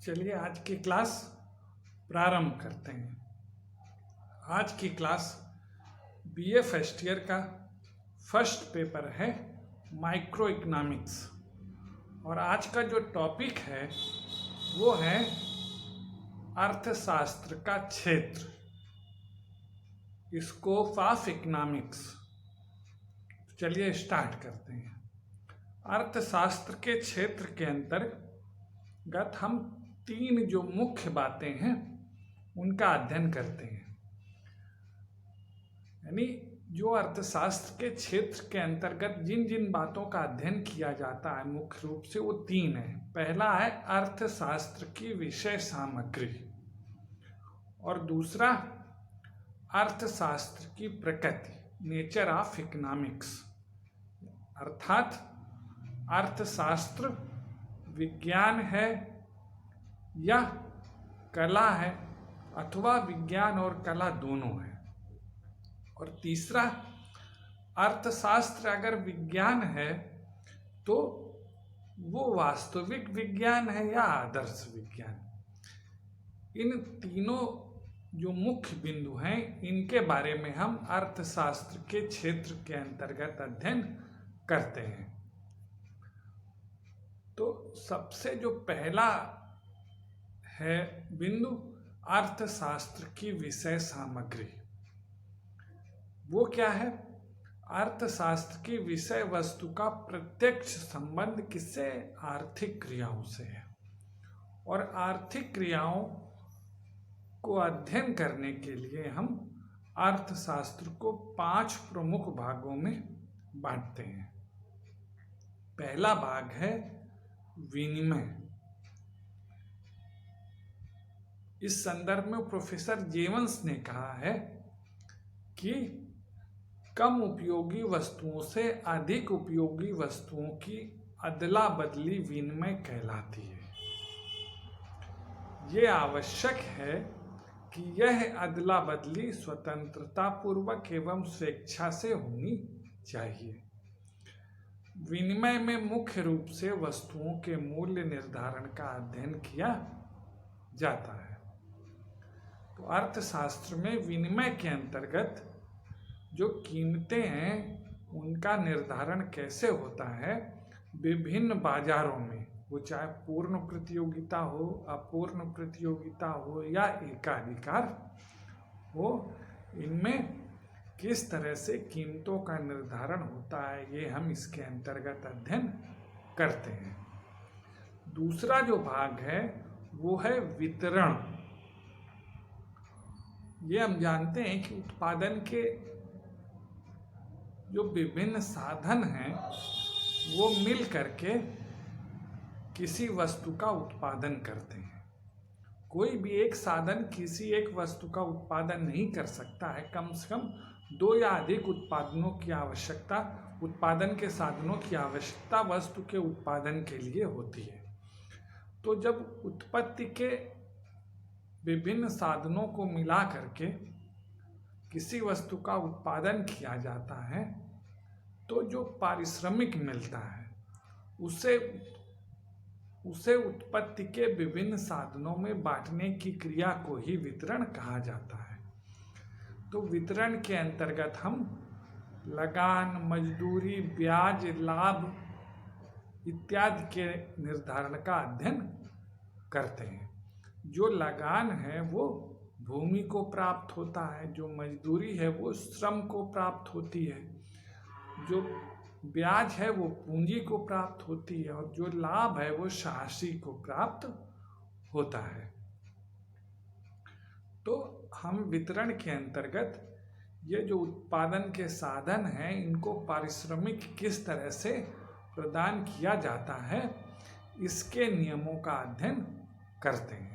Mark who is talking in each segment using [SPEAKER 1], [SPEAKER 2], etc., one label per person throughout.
[SPEAKER 1] चलिए आज की क्लास प्रारंभ करते हैं। आज की क्लास बीए फर्स्ट ईयर का फर्स्ट पेपर है माइक्रो इकोनॉमिक्स और आज का जो टॉपिक है वो है अर्थशास्त्र का क्षेत्र, स्कोप ऑफ इकोनॉमिक्स। चलिए स्टार्ट करते हैं। अर्थशास्त्र के क्षेत्र के अंतर्गत हम तीन जो मुख्य बातें हैं उनका अध्ययन करते हैं। यानी जो अर्थशास्त्र के क्षेत्र के अंतर्गत जिन जिन बातों का अध्ययन किया जाता है मुख्य रूप से वो तीन है। पहला है अर्थशास्त्र की विषय सामग्री और दूसरा अर्थशास्त्र की प्रकृति, नेचर ऑफ इकोनॉमिक्स, अर्थात अर्थशास्त्र विज्ञान है या कला है अथवा विज्ञान और कला दोनों है। और तीसरा, अर्थशास्त्र अगर विज्ञान है तो वो वास्तविक विज्ञान है या आदर्श विज्ञान। इन तीनों जो मुख्य बिंदु हैं इनके बारे में हम अर्थशास्त्र के क्षेत्र के अंतर्गत अध्ययन करते हैं। तो सबसे जो पहला है बिंदु अर्थशास्त्र की विषय सामग्री, वो क्या है? अर्थशास्त्र की विषय वस्तु का प्रत्यक्ष संबंध किससे? आर्थिक क्रियाओं से है। और आर्थिक क्रियाओं को अध्ययन करने के लिए हम अर्थशास्त्र को 5 प्रमुख भागों में बांटते हैं। पहला भाग है विनिमय। इस संदर्भ में प्रोफेसर जेवंस ने कहा है कि कम उपयोगी वस्तुओं से अधिक उपयोगी वस्तुओं की अदला बदली विनिमय कहलाती है। ये आवश्यक है कि यह अदला बदली स्वतंत्रता पूर्वक एवं स्वेच्छा से होनी चाहिए। विनिमय में मुख्य रूप से वस्तुओं के मूल्य निर्धारण का अध्ययन किया जाता है। तो अर्थशास्त्र में विनिमय के अंतर्गत जो कीमतें हैं उनका निर्धारण कैसे होता है विभिन्न बाजारों में, वो चाहे पूर्ण प्रतियोगिता हो, अपूर्ण प्रतियोगिता हो या एकाधिकार हो, इनमें किस तरह से कीमतों का निर्धारण होता है ये हम इसके अंतर्गत अध्ययन करते हैं। दूसरा जो भाग है वो है वितरण। ये हम जानते हैं कि उत्पादन के जो विभिन्न साधन हैं वो मिल करके किसी वस्तु का उत्पादन करते हैं। कोई भी एक साधन किसी एक वस्तु का उत्पादन नहीं कर सकता है। कम से कम 2 या अधिक उत्पादनों की आवश्यकता, उत्पादन के साधनों की आवश्यकता वस्तु के उत्पादन के लिए होती है। तो जब उत्पत्ति के विभिन्न साधनों को मिला करके किसी वस्तु का उत्पादन किया जाता है तो जो पारिश्रमिक मिलता है उसे उत्पत्ति के विभिन्न साधनों में बांटने की क्रिया को ही वितरण कहा जाता है। तो वितरण के अंतर्गत हम लगान, मजदूरी, ब्याज, लाभ इत्यादि के निर्धारण का अध्ययन करते हैं। जो लगान है वो भूमि को प्राप्त होता है, जो मजदूरी है वो श्रम को प्राप्त होती है, जो ब्याज है वो पूंजी को प्राप्त होती है और जो लाभ है वो शासी को प्राप्त होता है। तो हम वितरण के अंतर्गत ये जो उत्पादन के साधन हैं इनको पारिश्रमिक किस तरह से प्रदान किया जाता है इसके नियमों का अध्ययन करते हैं।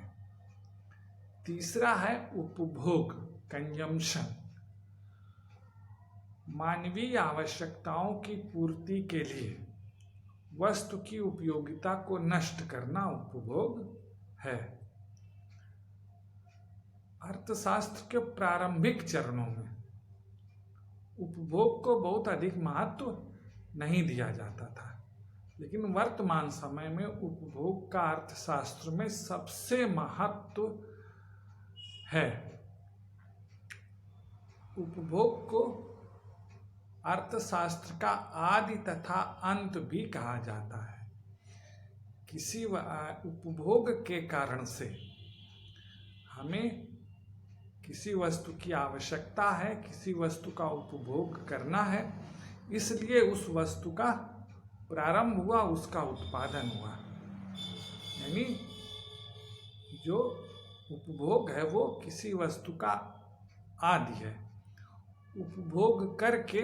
[SPEAKER 1] तीसरा है उपभोग, कंजम्पशन। मानवीय आवश्यकताओं की पूर्ति के लिए वस्तु की उपयोगिता को नष्ट करना उपभोग है। अर्थशास्त्र के प्रारंभिक चरणों में उपभोग को बहुत अधिक महत्व नहीं दिया जाता था। लेकिन वर्तमान समय में उपभोग का अर्थशास्त्र में सबसे महत्व है। उपभोग को अर्थशास्त्र का आदि तथा अंत भी कहा जाता है। किसी उपभोग के कारण से हमें किसी वस्तु की आवश्यकता है, किसी वस्तु का उपभोग करना है, इसलिए उस वस्तु का प्रारंभ हुआ, उसका उत्पादन हुआ। यानी जो उपभोग है वो किसी वस्तु का आदि है। उपभोग करके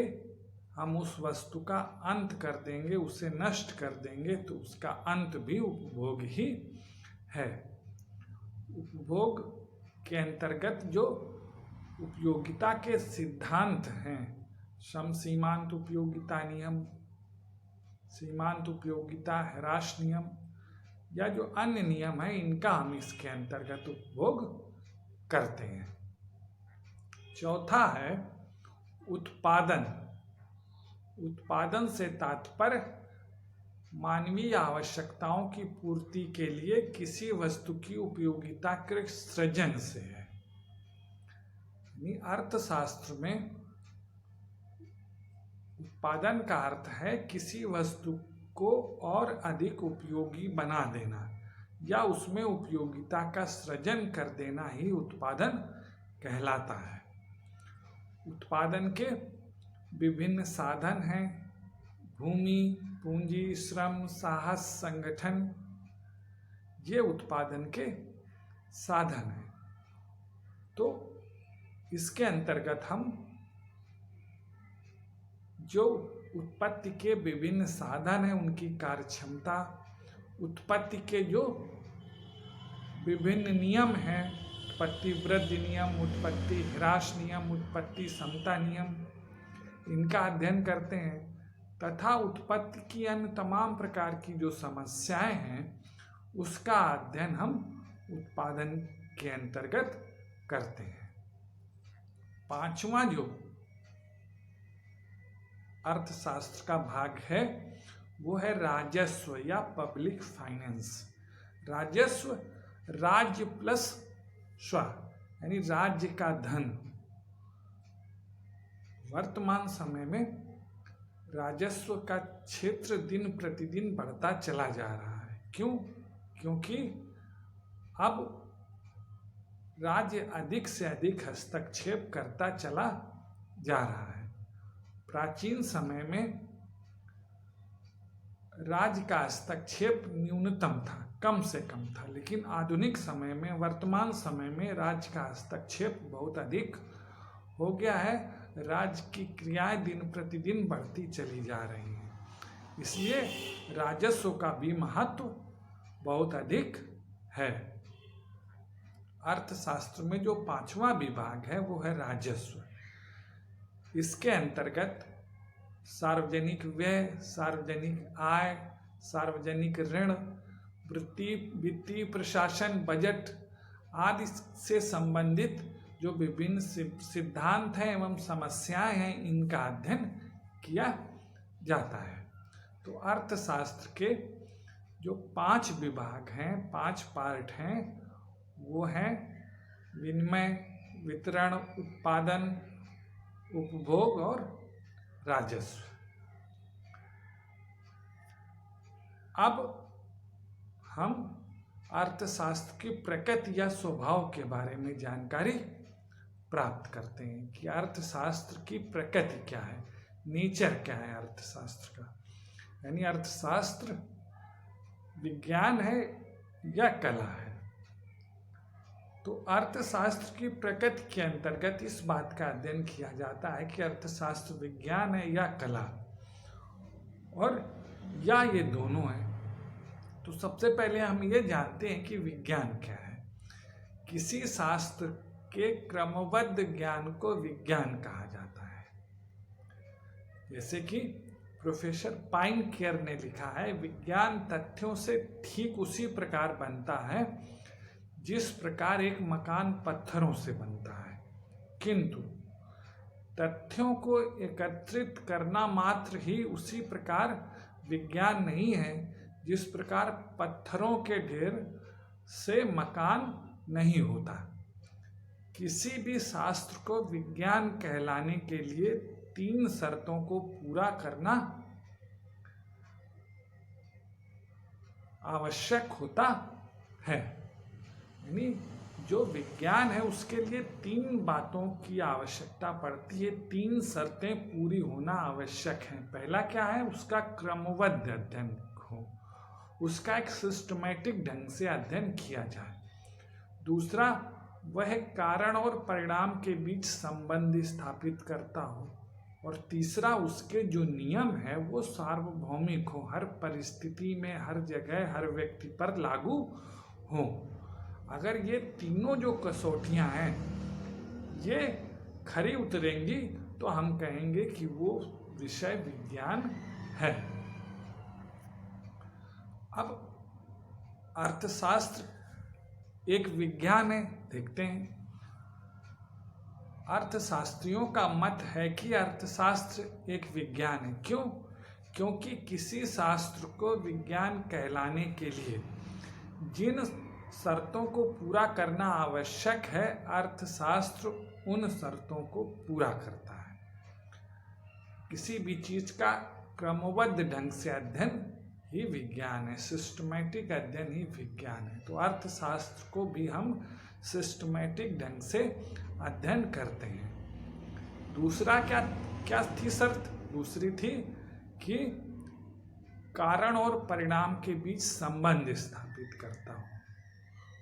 [SPEAKER 1] हम उस वस्तु का अंत कर देंगे, उसे नष्ट कर देंगे, तो उसका अंत भी उपभोग ही है। उपभोग के अंतर्गत जो उपयोगिता के सिद्धांत हैं, सम सीमांत उपयोगिता नियम, सीमांत उपयोगिता, ह्रास नियम या जो अन्य नियम है, इनका हम इसके अंतर्गत उपभोग करते हैं। चौथा है उत्पादन। उत्पादन से तात्पर्य मानवीय आवश्यकताओं की पूर्ति के लिए किसी वस्तु की उपयोगिता के सृजन से है। अर्थशास्त्र में उत्पादन का अर्थ है किसी वस्तु को और अधिक उपयोगी बना देना या उसमें उपयोगिता का सृजन कर देना ही उत्पादन कहलाता है। उत्पादन के विभिन्न साधन हैं, भूमि, पूंजी, श्रम, साहस, संगठन, ये उत्पादन के साधन हैं। तो इसके अंतर्गत हम जो उत्पत्ति के विभिन्न साधन हैं, उनकी कार्यक्षमता, उत्पत्ति के जो विभिन्न नियम हैं, उत्पत्ति वृद्धि नियम, उत्पत्ति ह्रास नियम, उत्पत्ति समता नियम, इनका अध्ययन करते हैं तथा उत्पत्ति की अन्य तमाम प्रकार की जो समस्याएं हैं उसका अध्ययन हम उत्पादन के अंतर्गत करते हैं। पांचवा जो अर्थशास्त्र का भाग है वो है राजस्व या पब्लिक फाइनेंस। राजस्व राज्य प्लस स्व, यानी राज्य का धन। वर्तमान समय में राजस्व का क्षेत्र दिन प्रतिदिन बढ़ता चला जा रहा है। क्यों? क्योंकि अब राज्य अधिक से अधिक हस्तक्षेप करता चला जा रहा है। प्राचीन समय में राज्य का हस्तक्षेप न्यूनतम था, कम से कम था, लेकिन आधुनिक समय में, वर्तमान समय में राज्य का हस्तक्षेप बहुत अधिक हो गया है। राज्य की क्रियाएं दिन प्रतिदिन बढ़ती चली जा रही हैं, इसलिए राजस्व का भी महत्व बहुत अधिक है। अर्थशास्त्र में जो पांचवा विभाग है वो है राजस्व। इसके अंतर्गत सार्वजनिक व्यय, सार्वजनिक आय, सार्वजनिक ऋण, वित्तीय प्रशासन, बजट आदि से संबंधित जो विभिन्न सिद्धांत हैं एवं समस्याएं हैं, इनका अध्ययन किया जाता है। तो अर्थशास्त्र के जो 5 विभाग हैं, 5 पार्ट हैं, वो हैं विनिमय, वितरण, उत्पादन, उपभोग और राजस्व। अब हम अर्थशास्त्र की प्रकृति या स्वभाव के बारे में जानकारी प्राप्त करते हैं कि अर्थशास्त्र की प्रकृति क्या है, नेचर क्या है अर्थशास्त्र का। यानी अर्थशास्त्र विज्ञान है या कला है। तो अर्थशास्त्र की प्रकृति के अंतर्गत इस बात का अध्ययन किया जाता है कि अर्थशास्त्र विज्ञान है या कला, और या ये दोनों है। तो सबसे पहले हम ये जानते हैं कि विज्ञान क्या है। किसी शास्त्र के क्रमबद्ध ज्ञान को विज्ञान कहा जाता है। जैसे कि प्रोफेसर पाइनकेयर ने लिखा है, विज्ञान तथ्यों से ठीक उसी प्रकार बनता है जिस प्रकार एक मकान पत्थरों से बनता है, किंतु तथ्यों को एकत्रित करना मात्र ही उसी प्रकार विज्ञान नहीं है, जिस प्रकार पत्थरों के ढेर से मकान नहीं होता। किसी भी शास्त्र को विज्ञान कहलाने के लिए 3 शर्तों को पूरा करना आवश्यक होता है। यानी जो विज्ञान है उसके लिए 3 बातों की आवश्यकता पड़ती है, 3 शर्तें पूरी होना आवश्यक है। पहला क्या है? उसका क्रमबद्ध अध्ययन हो, उसका एक सिस्टमैटिक ढंग से अध्ययन किया जाए। दूसरा, वह कारण और परिणाम के बीच संबंध स्थापित करता हो। और तीसरा, उसके जो नियम है वो सार्वभौमिक हो, हर परिस्थिति में, हर जगह, हर व्यक्ति पर लागू हो। अगर ये तीनों जो कसौटियां हैं ये खरी उतरेंगी तो हम कहेंगे कि वो विषय विज्ञान है। अब अर्थशास्त्र एक विज्ञान है, देखते हैं। अर्थशास्त्रियों का मत है कि अर्थशास्त्र एक विज्ञान है। क्यों? क्योंकि किसी शास्त्र को विज्ञान कहलाने के लिए जिन शर्तों को पूरा करना आवश्यक है, अर्थशास्त्र उन शर्तों को पूरा करता है। किसी भी चीज का क्रमबद्ध ढंग से अध्ययन ही विज्ञान है, सिस्टमैटिक अध्ययन ही विज्ञान है। तो अर्थशास्त्र को भी हम सिस्टमैटिक ढंग से अध्ययन करते हैं। दूसरा क्या थी शर्त? दूसरी थी कि कारण और परिणाम के बीच संबंध स्थापित करता हो।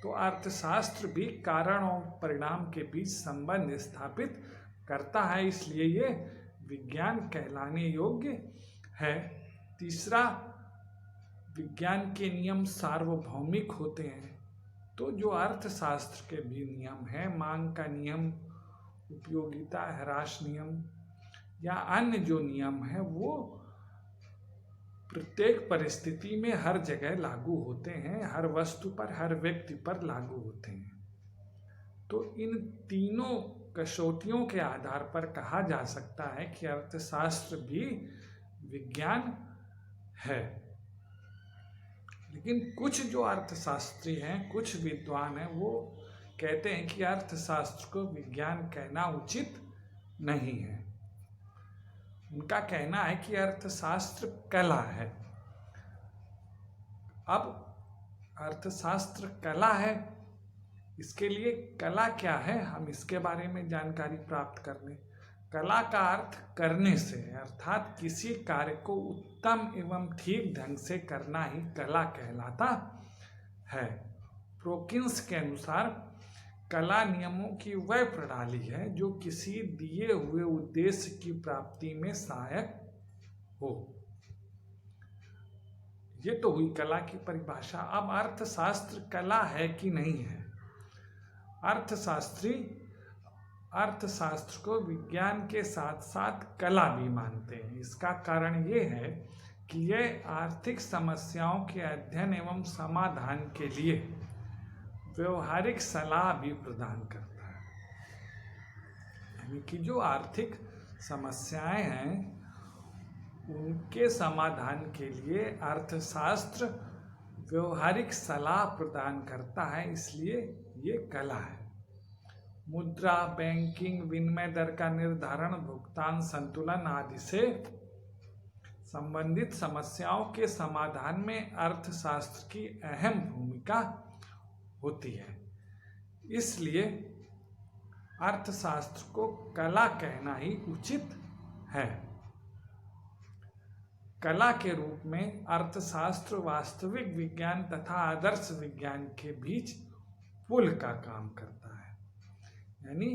[SPEAKER 1] तो अर्थशास्त्र भी कारण और परिणाम के बीच संबंध स्थापित करता है, इसलिए ये विज्ञान कहलाने योग्य है। तीसरा, विज्ञान के नियम सार्वभौमिक होते हैं। तो जो अर्थशास्त्र के भी नियम हैं, मांग का नियम, उपयोगिता ह्रास नियम या अन्य जो नियम है वो प्रत्येक परिस्थिति में हर जगह लागू होते हैं, हर वस्तु पर, हर व्यक्ति पर लागू होते हैं। तो इन तीनों कसौटियों के आधार पर कहा जा सकता है कि अर्थशास्त्र भी विज्ञान है। लेकिन कुछ जो अर्थशास्त्री हैं, कुछ विद्वान हैं, वो कहते हैं कि अर्थशास्त्र को विज्ञान कहना उचित नहीं है। उनका कहना है कि अर्थशास्त्र कला है। अब अर्थशास्त्र कला है, इसके लिए कला क्या है, हम इसके बारे में जानकारी प्राप्त कर लें। कला का अर्थ करने से, अर्थात किसी कार्य को उत्तम एवं ठीक ढंग से करना ही कला कहलाता है। प्रोकिन्स के अनुसार कला नियमों की वह प्रणाली है जो किसी दिए हुए उद्देश्य की प्राप्ति में सहायक हो। ये तो हुई कला की परिभाषा। अब अर्थशास्त्र कला है कि नहीं है? अर्थशास्त्री अर्थशास्त्र को विज्ञान के साथ साथ कला भी मानते हैं। इसका कारण ये है कि यह आर्थिक समस्याओं के अध्ययन एवं समाधान के लिए व्यवहारिक सलाह भी प्रदान करता है। यानी कि जो आर्थिक समस्याएं हैं उनके समाधान के लिए अर्थशास्त्र व्यवहारिक सलाह प्रदान करता है, इसलिए ये कला है। मुद्रा, बैंकिंग, विनिमय दर का निर्धारण, भुगतान संतुलन आदि से संबंधित समस्याओं के समाधान में अर्थशास्त्र की अहम भूमिका होती है। इसलिए अर्थशास्त्र को कला कहना ही उचित है। कला के रूप में अर्थशास्त्र वास्तविक विज्ञान तथा आदर्श विज्ञान के बीच पुल का काम करता है। यानी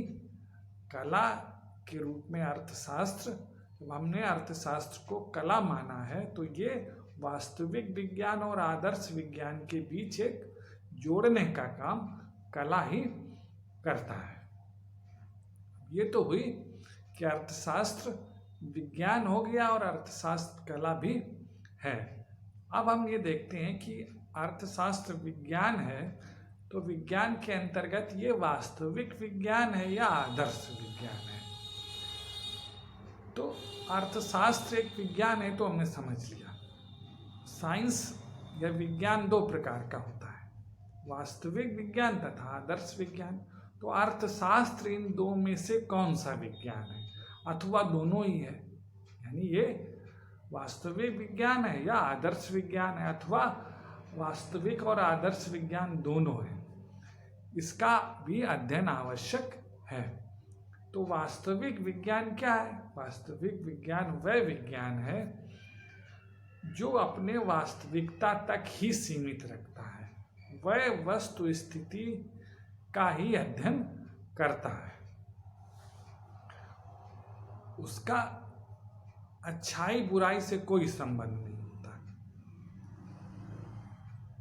[SPEAKER 1] कला के रूप में अर्थशास्त्र, जब हमने अर्थशास्त्र को कला माना है तो ये वास्तविक विज्ञान और आदर्श विज्ञान के बीच एक जोड़ने का काम कला ही करता है। ये तो हुई कि अर्थशास्त्र विज्ञान हो गया और अर्थशास्त्र कला भी है। अब हम ये देखते हैं कि अर्थशास्त्र विज्ञान है तो विज्ञान के अंतर्गत ये वास्तविक विज्ञान है या आदर्श विज्ञान है। तो अर्थशास्त्र एक विज्ञान है तो हमने समझ लिया। साइंस या विज्ञान दो प्रकार का होता है, वास्तविक विज्ञान तथा आदर्श विज्ञान। तो अर्थशास्त्र इन दो में से कौन सा विज्ञान है, अथवा दोनों ही है, यानी ये वास्तविक विज्ञान है या आदर्श विज्ञान है, अथवा वास्तविक और आदर्श विज्ञान दोनों है, इसका भी अध्ययन आवश्यक है। तो वास्तविक विज्ञान क्या है? वास्तविक विज्ञान वह विज्ञान है जो अपने वास्तविकता तक ही सीमित रखता है, वह वस्तु स्थिति का ही अध्ययन करता है, उसका अच्छाई बुराई से कोई संबंध नहीं होता।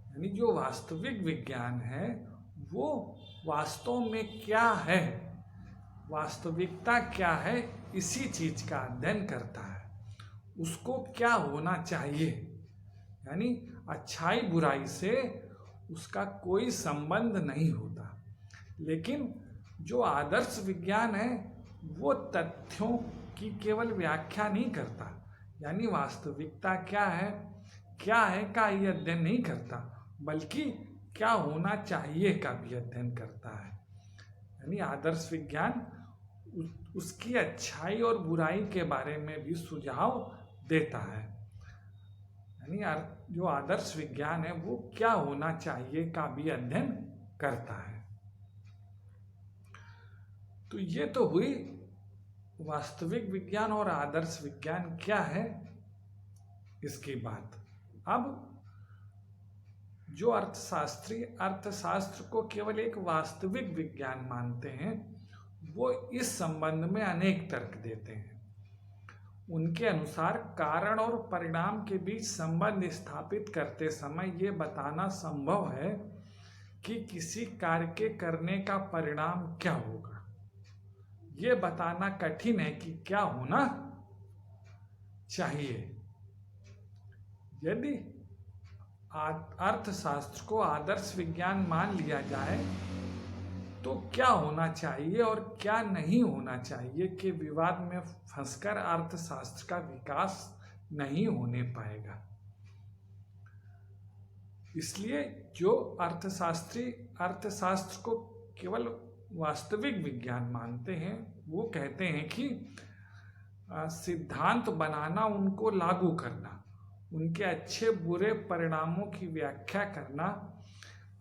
[SPEAKER 1] यानी जो वास्तविक विज्ञान है वो वास्तव में क्या है, वास्तविकता क्या है, इसी चीज का अध्ययन करता है, उसको क्या होना चाहिए, यानी अच्छाई बुराई से उसका कोई संबंध नहीं होता। लेकिन जो आदर्श विज्ञान है वो तथ्यों की केवल व्याख्या नहीं करता, यानी वास्तविकता क्या है का ये अध्ययन नहीं करता, बल्कि क्या होना चाहिए का भी अध्ययन करता है। यानी आदर्श विज्ञान उसकी अच्छाई और बुराई के बारे में भी सुझाव देता है, यानी जो आदर्श विज्ञान है वो क्या होना चाहिए का भी अध्ययन करता है। तो ये तो हुई वास्तविक विज्ञान और आदर्श विज्ञान क्या है इसकी बात। अब जो अर्थशास्त्री अर्थशास्त्र को केवल एक वास्तविक विज्ञान मानते हैं वो इस संबंध में अनेक तर्क देते हैं। उनके अनुसार कारण और परिणाम के बीच संबंध स्थापित करते समय ये बताना संभव है कि किसी कार्य के करने का परिणाम क्या होगा। ये बताना कठिन है कि क्या होना चाहिए। यदि अर्थशास्त्र को आदर्श विज्ञान मान लिया जाए तो क्या होना चाहिए और क्या नहीं होना चाहिए के विवाद में फंसकर अर्थशास्त्र का विकास नहीं होने पाएगा। इसलिए जो अर्थशास्त्री अर्थशास्त्र को केवल वास्तविक विज्ञान मानते हैं वो कहते हैं कि सिद्धांत बनाना, उनको लागू करना, उनके अच्छे बुरे परिणामों की व्याख्या करना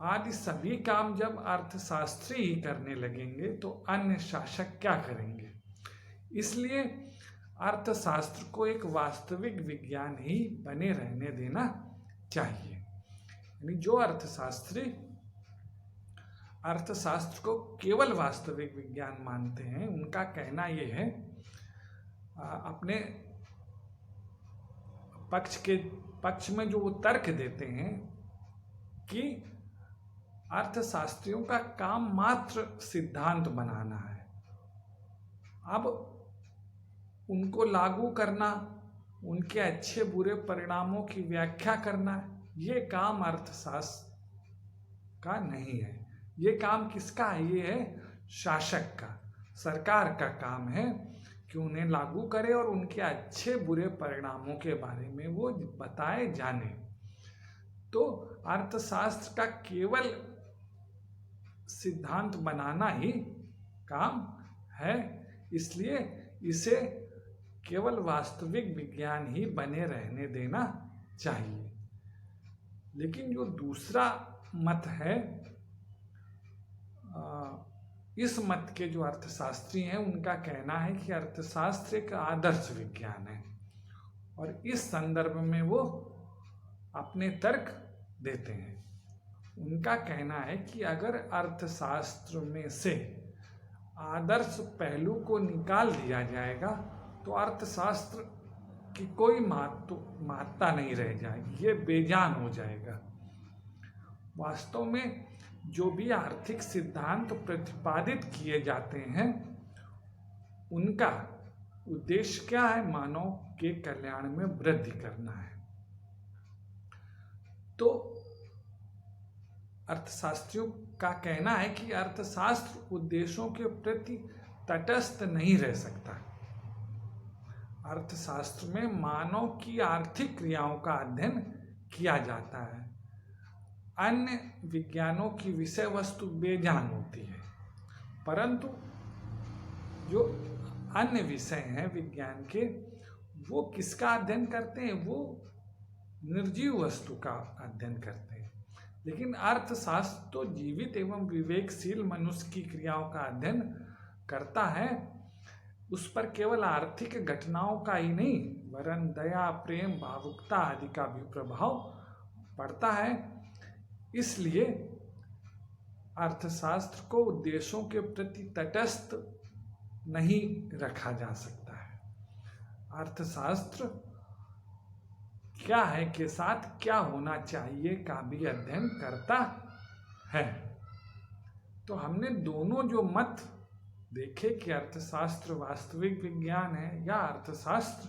[SPEAKER 1] आदि सभी काम जब अर्थशास्त्री ही करने लगेंगे तो अन्य शासक क्या करेंगे। इसलिए अर्थशास्त्र को एक वास्तविक विज्ञान ही बने रहने देना चाहिए। यानी जो अर्थशास्त्री अर्थशास्त्र को केवल वास्तविक विज्ञान मानते हैं उनका कहना यह है, अपने पक्ष में जो वो तर्क देते हैं कि अर्थशास्त्रियों का काम मात्र सिद्धांत बनाना है, अब उनको लागू करना, उनके अच्छे बुरे परिणामों की व्याख्या करना, ये काम अर्थशास्त्र का नहीं है। ये काम किसका है? ये है शासक का, सरकार का काम है कि उन्हें लागू करे और उनके अच्छे बुरे परिणामों के बारे में वो बताए जाने। तो अर्थशास्त्र का केवल सिद्धांत बनाना ही काम है, इसलिए इसे केवल वास्तविक विज्ञान ही बने रहने देना चाहिए। लेकिन जो दूसरा मत है, इस मत के जो अर्थशास्त्री हैं उनका कहना है कि अर्थशास्त्र एक आदर्श विज्ञान है, और इस संदर्भ में वो अपने तर्क देते हैं। उनका कहना है कि अगर अर्थशास्त्र में से आदर्श पहलू को निकाल दिया जाएगा तो अर्थशास्त्र की कोई महत्ता नहीं रह जाएगी, ये बेजान हो जाएगा। वास्तव में जो भी आर्थिक सिद्धांत प्रतिपादित किए जाते हैं उनका उद्देश्य क्या है? मानव के कल्याण में वृद्धि करना है। तो अर्थशास्त्रियों का कहना है कि अर्थशास्त्र उद्देश्यों के प्रति तटस्थ नहीं रह सकता। अर्थशास्त्र में मानव की आर्थिक क्रियाओं का अध्ययन किया जाता है। अन्य विज्ञानों की विषय वस्तु बेजान होती है, परंतु जो अन्य विषय हैं विज्ञान के, वो किसका अध्ययन करते हैं? वो निर्जीव वस्तु का अध्ययन करते हैं। लेकिन अर्थशास्त्र तो जीवित एवं विवेकशील मनुष्य की क्रियाओं का अध्ययन करता है। उस पर केवल आर्थिक घटनाओं का ही नहीं, वरन दया, प्रेम, भावुकता आदि का भी प्रभाव पड़ता है। इसलिए अर्थशास्त्र को उद्देश्यों के प्रति तटस्थ नहीं रखा जा सकता है। अर्थशास्त्र क्या है के साथ क्या होना चाहिए का भी अध्ययन करता है। तो हमने दोनों जो मत देखे कि अर्थशास्त्र वास्तविक विज्ञान है या अर्थशास्त्र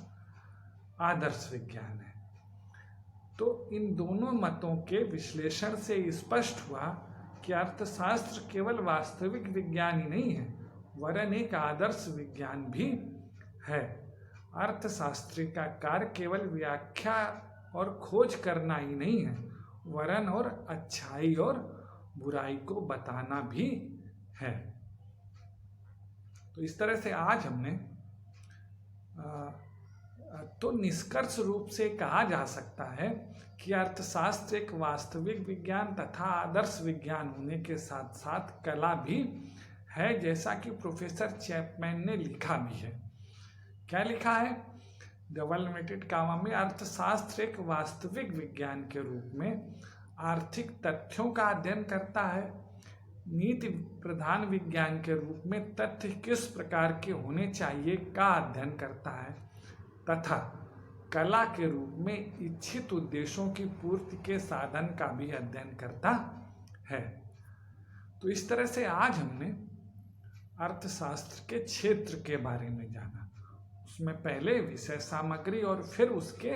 [SPEAKER 1] आदर्श विज्ञान है, तो इन दोनों मतों के विश्लेषण से स्पष्ट हुआ कि अर्थशास्त्र केवल वास्तविक विज्ञान ही नहीं है, वरन एक आदर्श विज्ञान भी है। अर्थशास्त्री का कार्य केवल व्याख्या और खोज करना ही नहीं है, वरन और अच्छाई और बुराई को बताना भी है। तो इस तरह से आज हमने तो निष्कर्ष रूप से कहा जा सकता है कि अर्थशास्त्र एक वास्तविक विज्ञान तथा आदर्श विज्ञान होने के साथ साथ कला भी है, जैसा कि प्रोफेसर चैपमैन ने लिखा भी है। क्या लिखा है? डबल लिमिटेड कामा में, अर्थशास्त्र एक वास्तविक विज्ञान के रूप में आर्थिक तथ्यों का अध्ययन करता है, नीति प्रधान विज्ञान के रूप में तथ्य किस प्रकार के होने चाहिए का अध्ययन करता है, तथा कला के रूप में इच्छित उद्देश्यों की पूर्ति के साधन का भी अध्ययन करता है। तो इस तरह से आज हमने अर्थशास्त्र के क्षेत्र के बारे में जाना। उसमें पहले विषय सामग्री और फिर उसके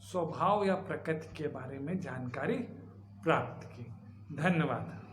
[SPEAKER 1] स्वभाव या प्रकृति के बारे में जानकारी प्राप्त की। धन्यवाद।